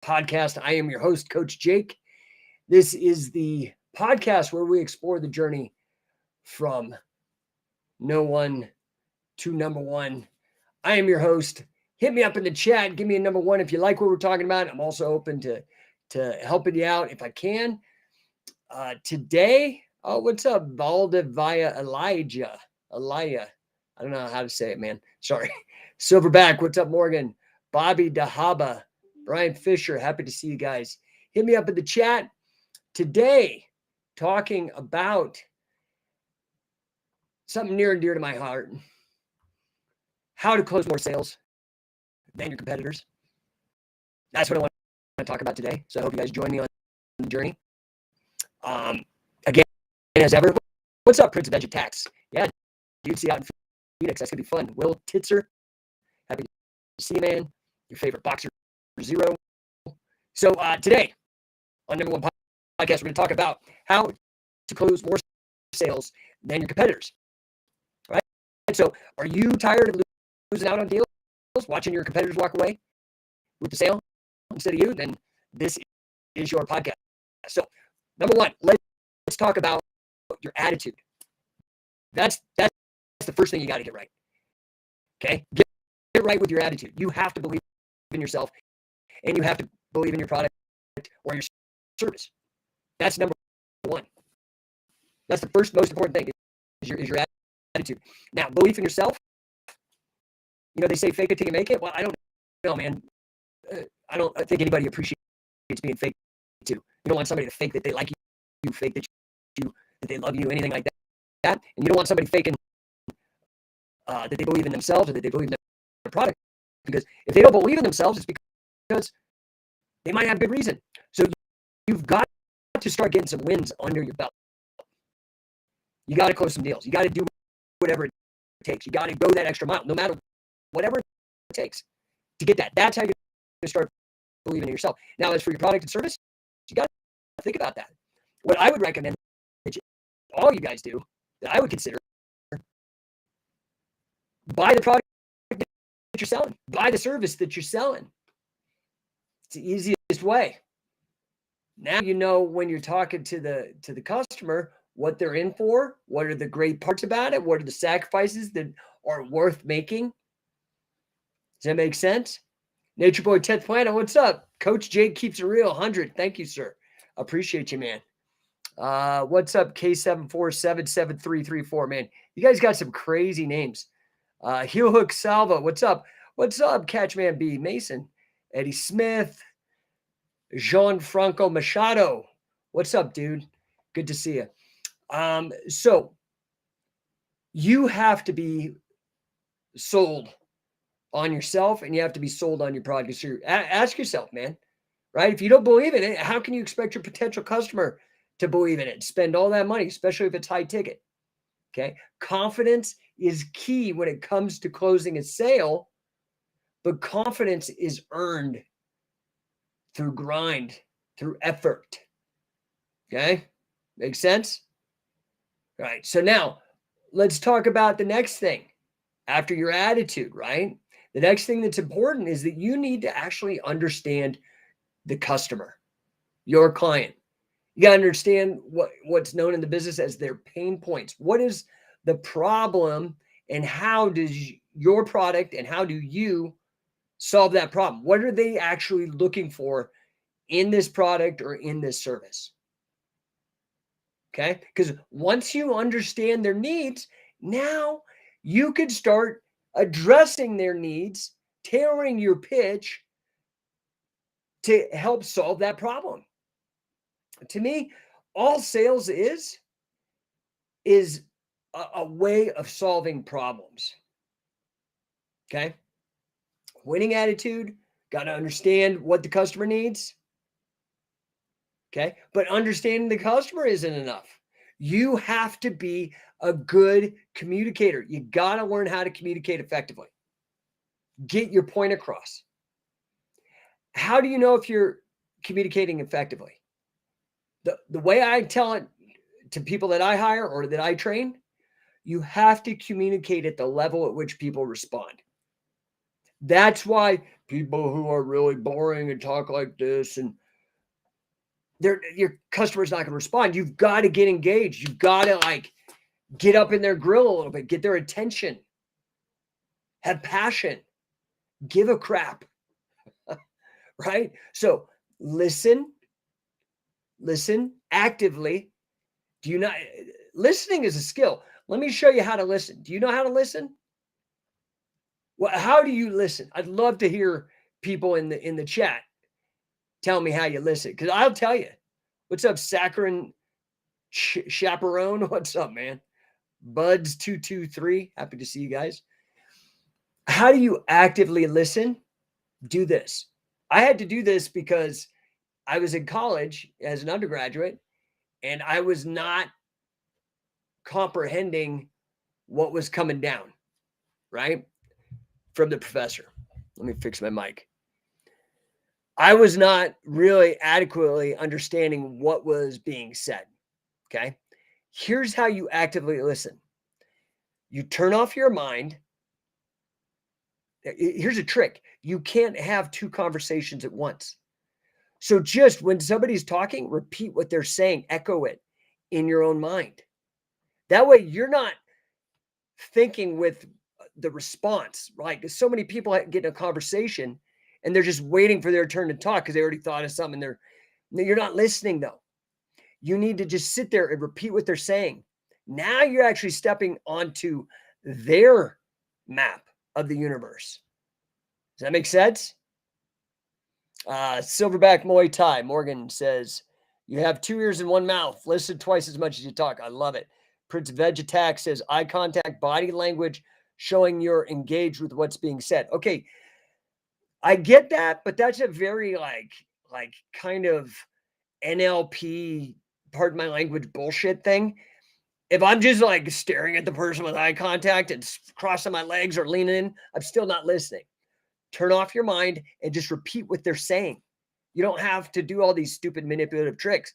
Podcast. I am your host, Coach Jake. This is the podcast where we explore the journey from no one to number one. I am your host. Hit me up in the chat. Give me a number one if you like what we're talking about. I'm also open to helping you out if I can. Today, what's up, Valdivia Elijah? I don't know how to say it, man. Sorry. Silverback, what's up, Morgan? Bobby Dahaba, Brian Fisher, happy to see you guys. Hit me up in the chat. Today, talking about something near and dear to my heart. How to close more sales than your competitors. That's what I want to talk about today. So I hope you guys join me on the journey. Again, as ever, what's up, Prince of Edutax? Yeah, dude, see you out in Phoenix. That's going to be fun. Will Titzer, happy to see you, man. Your favorite boxer, Zero. So today, on No1 Podcast, we're going to talk about how to close more sales than your competitors. Right? So are you tired of losing out on deals, watching your competitors walk away with the sale instead of you? Then this is your podcast. So number one, let's talk about your attitude. That's the first thing you got to get right. Okay? Get right with your attitude. You have to believe in yourself, and you have to believe in your product or your service. That's number one. That's the first most important thing is your attitude. Now, belief in yourself. You know, they say fake it till you make it. Well, I don't know, man. I don't think anybody appreciates being fake too. You don't want somebody to fake that they like you, fake that they love you, anything like that. And you don't want somebody faking that they believe in themselves or that they believe in their product. Because if they don't believe in themselves, it's because they might have good reason. So you've got to start getting some wins under your belt. You got to close some deals. You got to do whatever it takes. You got to go that extra mile, no matter whatever it takes to get that. That's how you're going to start believing in yourself. Now, as for your product and service, you got to think about that. What I would recommend that all you guys do, that I would consider, buy the product that you're selling. Buy the service that you're selling. It's the easiest way. Now you know when you're talking to the customer what they're in for, what are the great parts about it, what are the sacrifices that are worth making. Does that make sense? Nature Boy 10th Planet, what's up? Coach Jake keeps it real, 100. Thank you, sir. Appreciate you, man. What's up, K7477334, man? You guys got some crazy names. Heel Hook Salva, what's up? What's up, Catchman B? Mason, Eddie Smith, Gianfranco Machado. What's up, dude? Good to see you. So you have to be sold on yourself and you have to be sold on your product. So ask yourself, man, right? If you don't believe in it, how can you expect your potential customer to believe in it? Spend all that money, especially if it's high ticket. Okay. Confidence is key when it comes to closing a sale, but confidence is earned through grind, through effort. Okay. Make sense? All right. So now let's talk about the next thing after your attitude, right? The next thing that's important is that you need to actually understand the customer, your client. You got to understand what's known in the business as their pain points. What is the problem and how does your product and how do you solve that problem? What are they actually looking for in this product or in this service? Okay? Because once you understand their needs, now you can start addressing their needs, tailoring your pitch to help solve that problem. To me, all sales is a way of solving problems. Okay? Winning attitude, got to understand what the customer needs. Okay? But understanding the customer isn't enough. You have to be a good communicator. You got to learn how to communicate effectively. Get your point across. How do you know if you're communicating effectively? The way I tell it to people that I hire or that I train, you have to communicate at the level at which people respond. That's why people who are really boring and talk like this and your customer's not going to respond. You've got to get engaged. You've got to like get up in their grill a little bit, get their attention, have passion, give a crap, right? So listen actively. Do you not listening is a skill. Let me show you how to listen. Do you know how to listen? Well, how do you listen? I'd love to hear people in the chat tell me how you listen, because I'll tell you. What's up, Saccharin Chaperone? What's up, man? Buds223. Happy to see you guys. How do you actively listen? Do this. I had to do this because I was in college as an undergraduate and I was not comprehending what was coming down, right? From the professor. Let me fix my mic. I was not really adequately understanding what was being said. Okay. Here's how you actively listen. You turn off your mind. Here's a trick. You can't have two conversations at once. So just when somebody's talking, repeat what they're saying, echo it in your own mind. That way you're not thinking with the response. Like so many people get in a conversation and they're just waiting for their turn to talk because they already thought of something. You're not listening though. You need to just sit there and repeat what they're saying. Now you're actually stepping onto their map of the universe. Does that make sense? Silverback Muay Thai. Morgan says, you have 2 ears and 1 mouth. Listen twice as much as you talk. I love it. Prince Vegetac says, eye contact, body language, showing you're engaged with what's being said. Okay, I get that, but that's a very like kind of NLP, pardon my language, bullshit thing. If I'm just like staring at the person with eye contact and crossing my legs or leaning in, I'm still not listening. Turn off your mind and just repeat what they're saying. You don't have to do all these stupid manipulative tricks.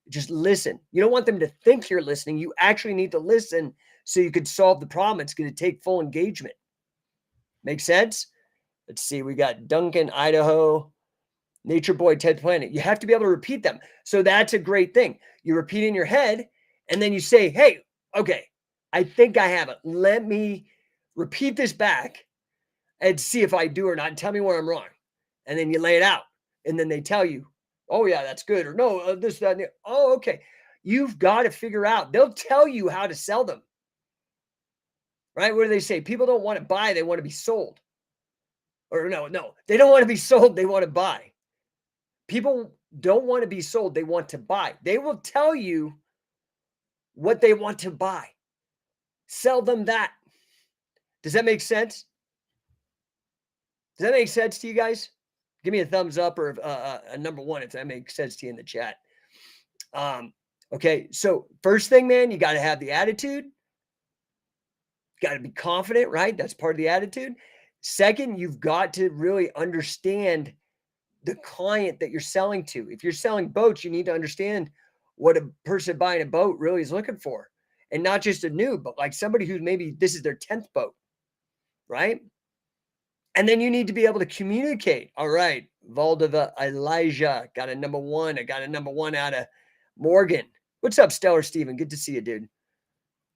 Just listen. You don't want them to think you're listening. You actually need to listen so you can solve the problem. It's going to take full engagement. Make sense? Let's see. We got Duncan, Idaho, Nature Boy, Ted Planet. You have to be able to repeat them. So that's a great thing. You repeat in your head and then you say, hey, okay, I think I have it. Let me repeat this back and see if I do or not. And tell me where I'm wrong. And then you lay it out. And then they tell you, oh, yeah, that's good. Or no, this, that, and the, oh, okay. You've got to figure out. They'll tell you how to sell them. Right? What do they say? People don't want to buy. They want to be sold. Or no, they don't want to be sold. They want to buy. People don't want to be sold. They want to buy. They will tell you what they want to buy. Sell them that. Does that make sense? Does that make sense to you guys? Give me a thumbs up or a number 1 if that makes sense to you in the chat. Okay, so first thing, man, you got to have the attitude. Got to be confident, right? That's part of the attitude. Second, you've got to really understand the client that you're selling to. If you're selling boats, you need to understand what a person buying a boat really is looking for. And not just a new, but like somebody who's maybe this is their 10th boat, right? And then you need to be able to communicate. All right. Valdeva Elijah got a number 1. I got a number 1 out of Morgan. What's up, Stellar Steven? Good to see you, dude.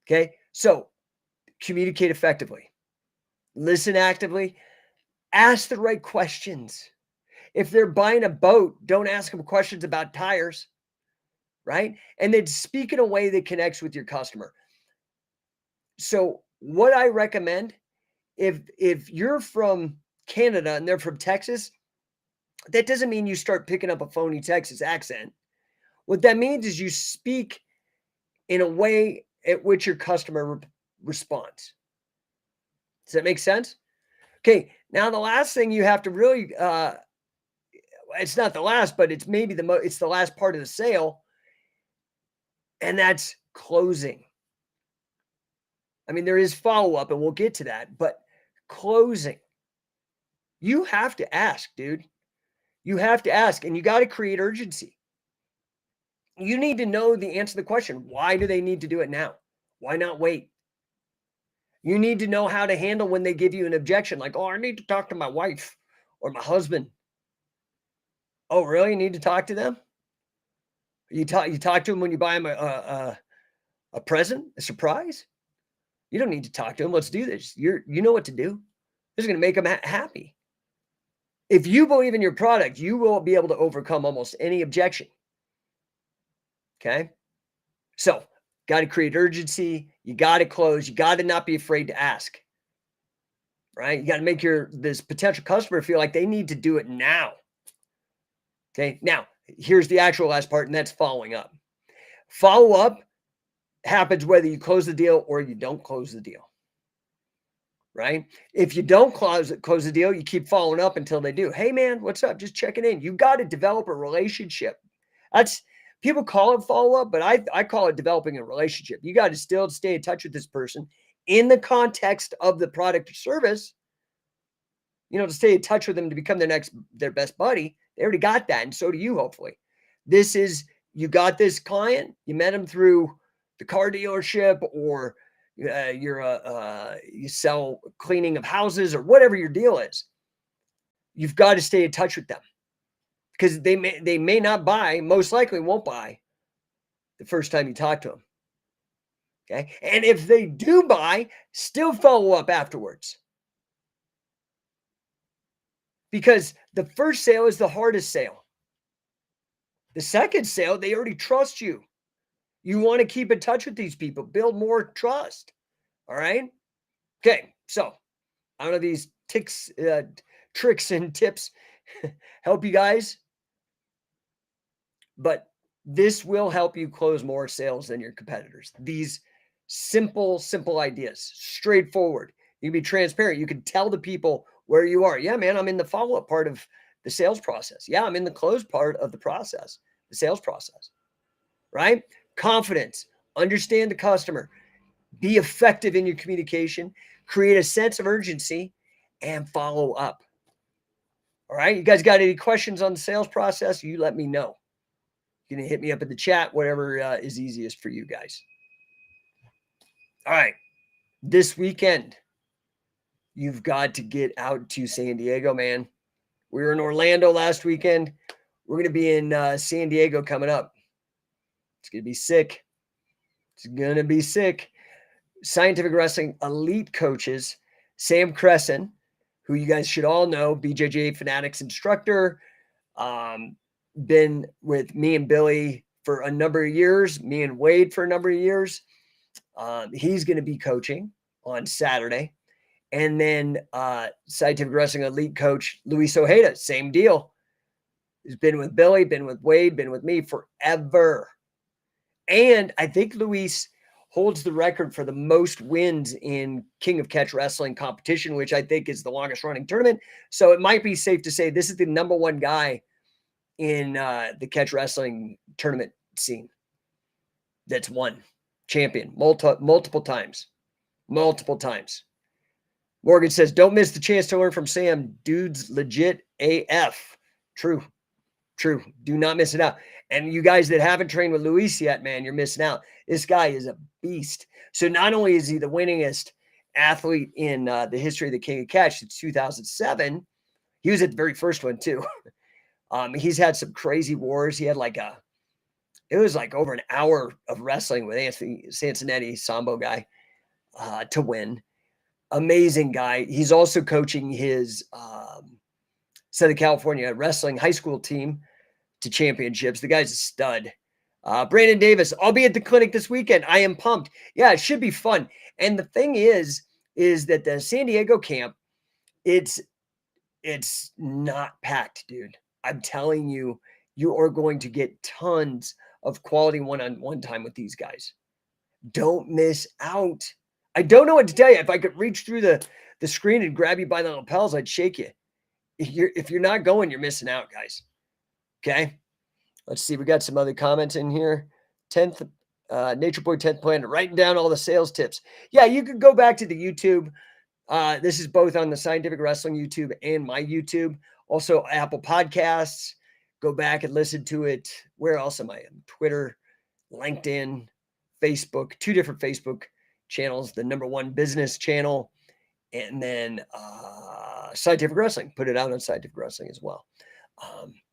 Okay. So communicate effectively. Listen actively. Ask the right questions. If they're buying a boat, don't ask them questions about tires, right? And then speak in a way that connects with your customer. So what I recommend, if you're from Canada and they're from Texas, that doesn't mean you start picking up a phony Texas accent. What that means is you speak in a way at which your customer responds. Does that make sense? Okay, now the last thing you have to really, it's not the last, but it's maybe it's the last part of the sale, and that's closing. I mean, there is follow-up, and we'll get to that, but closing. You have to ask, dude. You have to ask, and you got to create urgency. You need to know the answer to the question. Why do they need to do it now? Why not wait? You need to know how to handle when they give you an objection, like, oh, I need to talk to my wife or my husband. Oh, really? You need to talk to them? You talk to them when you buy them a present, a surprise? You don't need to talk to them. Let's do this. You know what to do. This is going to make them happy. If you believe in your product, you will be able to overcome almost any objection. Okay? So, got to create urgency. You got to close. You got to not be afraid to ask. Right? You got to make this potential customer feel like they need to do it now. Okay? Now, here's the actual last part, and that's following up. Follow up happens whether you close the deal or you don't close the deal. Right? If you don't close the deal, you keep following up until they do. Hey, man, what's up? Just checking in. You got to develop a relationship. That's people call it follow up, but I call it developing a relationship. You got to still stay in touch with this person in the context of the product or service. To stay in touch with them to become their best buddy. They already got that, and so do you. Hopefully, you got this client. You met him through the car dealership, or you sell cleaning of houses, or whatever your deal is. You've got to stay in touch with them, because they may not buy, most likely won't buy the first time you talk to them. Okay. And if they do buy, still follow up afterwards. Because the first sale is the hardest sale. The second sale, they already trust you. You want to keep in touch with these people, build more trust. All right. Okay. So I don't know, these tricks and tips help you guys, but this will help you close more sales than your competitors. These simple ideas, straightforward. You can be transparent. You can tell the people where you are. Yeah, man, I'm in the follow-up part of the sales process. Yeah, I'm in the close part of the process, the sales process, right? Confidence, understand the customer, be effective in your communication, create a sense of urgency, and follow up. All right, you guys got any questions on the sales process? You let me know. You can hit me up in the chat, whatever is easiest for you guys. All right, this weekend, you've got to get out to San Diego, man. We were in Orlando last weekend. We're going to be in San Diego coming up. It's going to be sick. It's going to be sick. Scientific Wrestling elite coaches, Sam Cresson, who you guys should all know, BJJ Fanatics instructor, been with me and Billy for a number of years, me and Wade for a number of years. He's going to be coaching on Saturday. And then Scientific Wrestling elite coach Luis Ojeda, same deal. He's been with Billy, been with Wade, been with me forever. And I think Luis holds the record for the most wins in King of Catch Wrestling competition, which I think is the longest running tournament. So it might be safe to say this is the number one guy in the catch wrestling tournament scene that's won champion multiple times. Morgan says, don't miss the chance to learn from Sam. Dude's legit AF. True. Do not miss it out. And you guys that haven't trained with Luis yet, man, you're missing out. This guy is a beast. So not only is he the winningest athlete in the history of the King of Catch since 2007, he was at the very first one too. He's had some crazy wars. He had it was like over an hour of wrestling with Anthony Cincinnati, Sambo guy, to win. Amazing guy. He's also coaching his Southern California wrestling high school team to championships. The guy's a stud. Brandon Davis, I'll be at the clinic this weekend. I am pumped. Yeah, it should be fun. And the thing is that the San Diego camp, it's not packed, dude. I'm telling you, you are going to get tons of quality one-on-one time with these guys. Don't miss out. I don't know what to tell you. If I could reach through the screen and grab you by the lapels, I'd shake you. If you're not going, you're missing out, guys. Okay. Let's see. We got some other comments in here. 10th, Nature Boy 10th Planet, writing down all the sales tips. Yeah, you could go back to the YouTube. This is both on the Scientific Wrestling YouTube and my YouTube. Also, Apple Podcasts. Go back and listen to it. Where else am I? Twitter, LinkedIn, Facebook, 2 different Facebook channels, the #1 business channel, and then Scientific Wrestling. Put it out on Scientific Wrestling as well.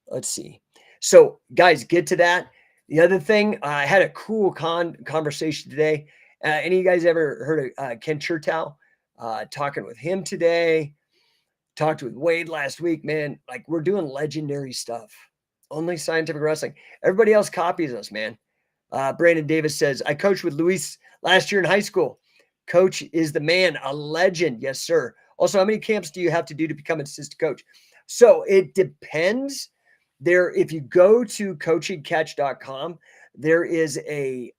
Let's see. So, guys, get to that. The other thing, I had a cool conversation today. Any of you guys ever heard of Ken Chertow? Talking with him today. Talked with Wade last week, man. Like, we're doing legendary stuff. Only Scientific Wrestling. Everybody else copies us, man. Brandon Davis says, I coached with Luis last year in high school. Coach is the man, a legend. Yes, sir. Also, how many camps do you have to do to become an assistant coach? So it depends. If you go to coachingcatch.com, there is a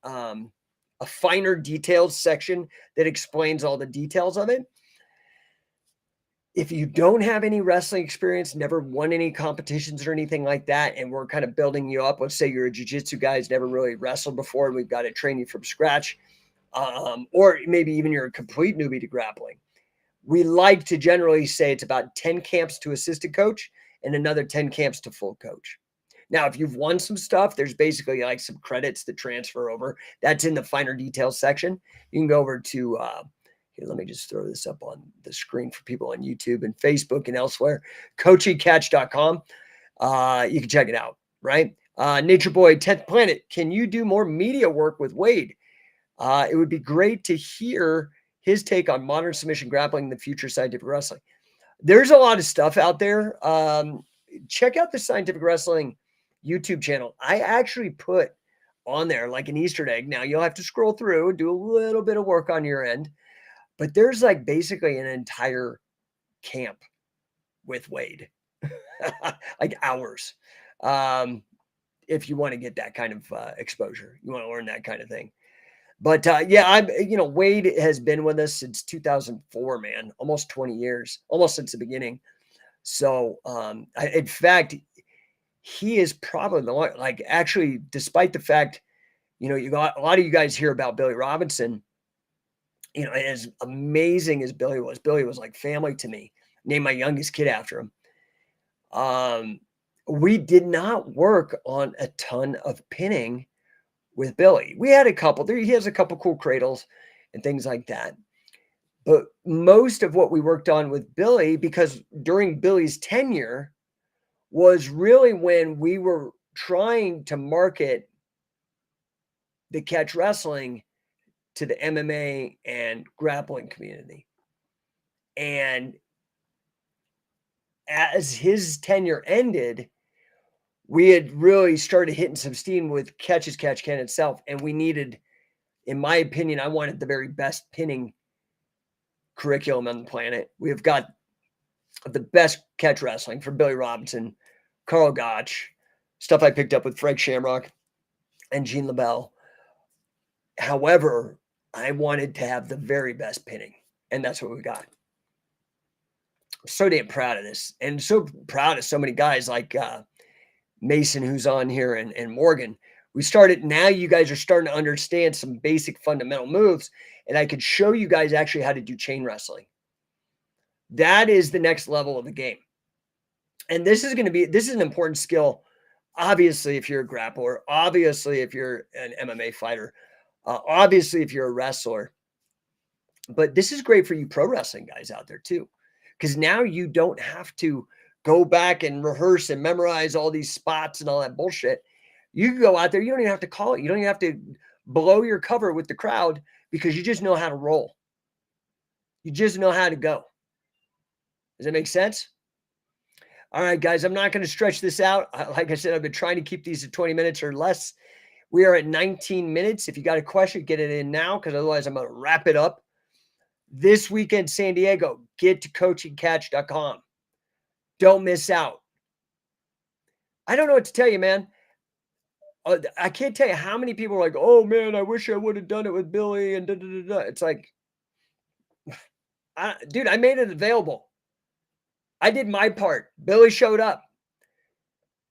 finer details section that explains all the details of it. If you don't have any wrestling experience, never won any competitions or anything like that, and we're kind of building you up, let's say you're a jiu-jitsu guy who's never really wrestled before, and we've got to train you from scratch, or maybe even you're a complete newbie to grappling. We like to generally say it's about 10 camps to assistant coach and another 10 camps to full coach. Now, if you've won some stuff, there's basically like some credits that transfer over. That's in the finer details section. You can go over to here, let me just throw this up on the screen for people on YouTube and Facebook and elsewhere. coachingcatch.com. You can check it out, right? Nature Boy, 10th Planet, can you do more media work with Wade? It would be great to hear his take on modern submission grappling in the future Scientific Wrestling. There's a lot of stuff out there. Check out the Scientific Wrestling YouTube channel. I actually put on there like an Easter egg. Now you'll have to scroll through and do a little bit of work on your end, but there's like basically an entire camp with Wade, like hours. If you want to get that kind of exposure, you want to learn that kind of thing. But yeah, Wade has been with us since 2004, man, almost 20 years, almost since the beginning. So, in fact, he is probably the one, like, actually, despite the fact, you got a lot of you guys hear about Billy Robinson, as amazing as Billy was like family to me. Named my youngest kid after him. We did not work on a ton of pinning with Billy. We had a couple there. He has a couple cool cradles and things like that. But most of what we worked on with Billy, because during Billy's tenure, was really when we were trying to market the catch wrestling to the MMA and grappling community. And as his tenure ended, we had really started hitting some steam with Catch Can itself. And we needed, in my opinion, I wanted the very best pinning curriculum on the planet. We've got the best catch wrestling from Billy Robinson, Carl Gotch, stuff I picked up with Frank Shamrock and Gene LaBelle. However, I wanted to have the very best pinning, and that's what we got. I'm so damn proud of this, and so proud of so many guys like Mason, who's on here, and Morgan. We started, now you guys are starting to understand some basic fundamental moves, and I could show you guys actually how to do chain wrestling. That is the next level of the game. And this is an important skill, obviously, if you're a grappler, obviously, if you're an MMA fighter, obviously, if you're a wrestler. But this is great for you pro wrestling guys out there too, because now you don't have to go back and rehearse and memorize all these spots and all that bullshit. You can go out there. You don't even have to call it. You don't even have to blow your cover with the crowd, because you just know how to roll. You just know how to go. Does that make sense? All right, guys, I'm not going to stretch this out. Like I said, I've been trying to keep these at 20 minutes or less. We are at 19 minutes. If you got a question, get it in now, because otherwise I'm going to wrap it up. This weekend, San Diego, get to coachingcatch.com. Don't miss out. I don't know what to tell you, man. I can't tell you how many people are like, oh, man, I wish I would have done it with Billy and da-da-da-da. It's like, dude, I made it available. I did my part. Billy showed up.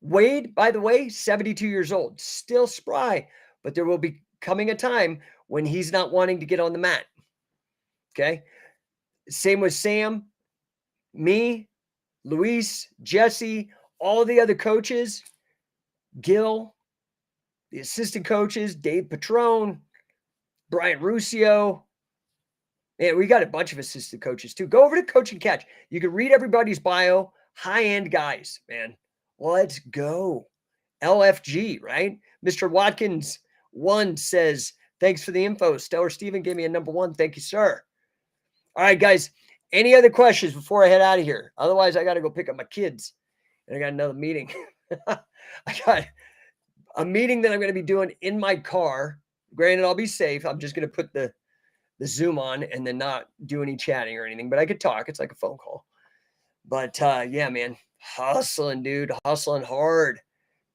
Wade, by the way, 72 years old, still spry, but there will be coming a time when he's not wanting to get on the mat. Okay. Same with Sam, me, Luis, Jesse, all the other coaches, Gil, the assistant coaches, Dave Patrone, Brian Ruscio, Man, we got a bunch of assistant coaches too. Go over to Coach and Catch. You can read everybody's bio. High-end guys, man. Let's go. LFG, right? Mr. Watkins 1 says, thanks for the info. Stellar Steven gave me a number 1. Thank you, sir. All right, guys. Any other questions before I head out of here? Otherwise, I got to go pick up my kids. And I got another meeting. I got a meeting that I'm going to be doing in my car. Granted, I'll be safe. I'm just going to put the Zoom on and then not do any chatting or anything. But I could talk. It's like a phone call. But yeah, man. Hustling, dude. Hustling hard.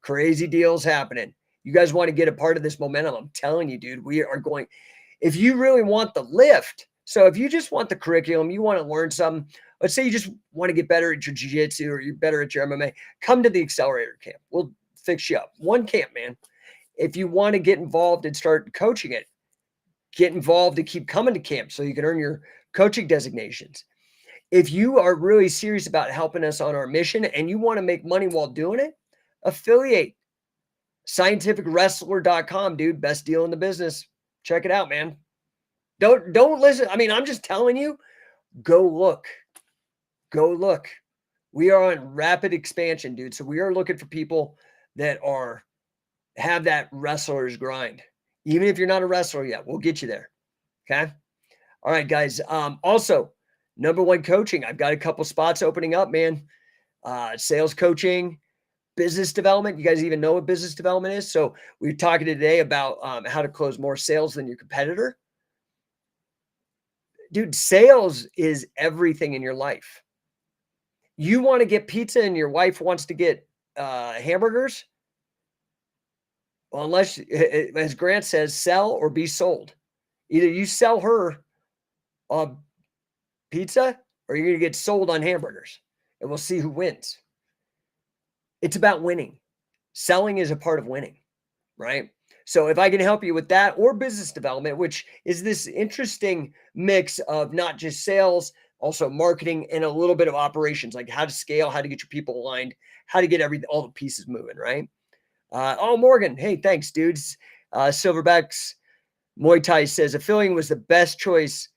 Crazy deals happening. You guys want to get a part of this momentum. I'm telling you, dude, we are going. If you really want the lift, so if you just want the curriculum, you want to learn something, let's say you just want to get better at your jiu-jitsu or you're better at your MMA, come to the accelerator camp. We'll fix you up. One camp, man. If you want to get involved and start coaching it, get involved and keep coming to camp so you can earn your coaching designations. If you are really serious about helping us on our mission and you want to make money while doing it, affiliate. Scientificwrestler.com, dude. Best deal in the business. Check it out, man. Don't listen. I mean, I'm just telling you, go look. Go look. We are on rapid expansion, dude. So we are looking for people that have that wrestler's grind. Even if you're not a wrestler yet, we'll get you there. Okay. All right, guys. Also, No1 coaching. I've got a couple spots opening up, man. Sales coaching, business development. You guys even know what business development is? So we're talking today about how to close more sales than your competitor. Dude, sales is everything in your life. You want to get pizza and your wife wants to get hamburgers? Well, unless, as Grant says, sell or be sold. Either you sell her pizza or you're going to get sold on hamburgers. And we'll see who wins. It's about winning. Selling is a part of winning, right? So if I can help you with that or business development, which is this interesting mix of not just sales, also marketing and a little bit of operations, like how to scale, how to get your people aligned, how to get all the pieces moving, right? Morgan, hey, thanks, dudes. Silverbacks Muay Thai says affiliating was the best choice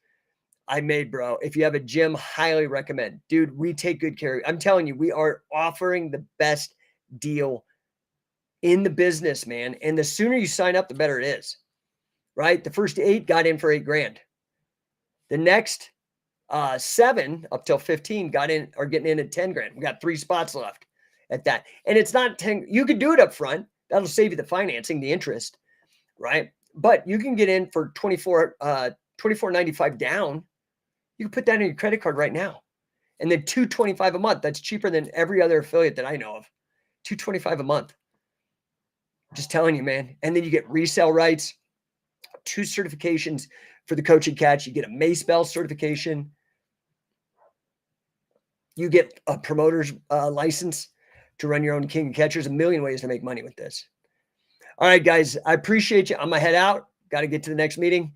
I made, bro. If you have a gym, highly recommend. Dude, we take good care of you. I'm telling you, we are offering the best deal in the business, man. And the sooner you sign up, the better it is, right? The first 8 got in for $8,000. The next 7 up till 15 getting in at $10,000. We got 3 spots left at that. And it's not 10. You could do it up front. That'll save you the financing, the interest, right? But you can get in for $24.95 down. You can put that in your credit card right now. And then $225 a month. That's cheaper than every other affiliate that I know of. $225 a month. Just telling you, man. And then you get resale rights, 2 certifications for the Coach and Catch. You get a Mace Bell certification. You get a promoter's license to run your own King and Catch. There's a million ways to make money with this. All right, guys. I appreciate you. I'm going to head out. Got to get to the next meeting.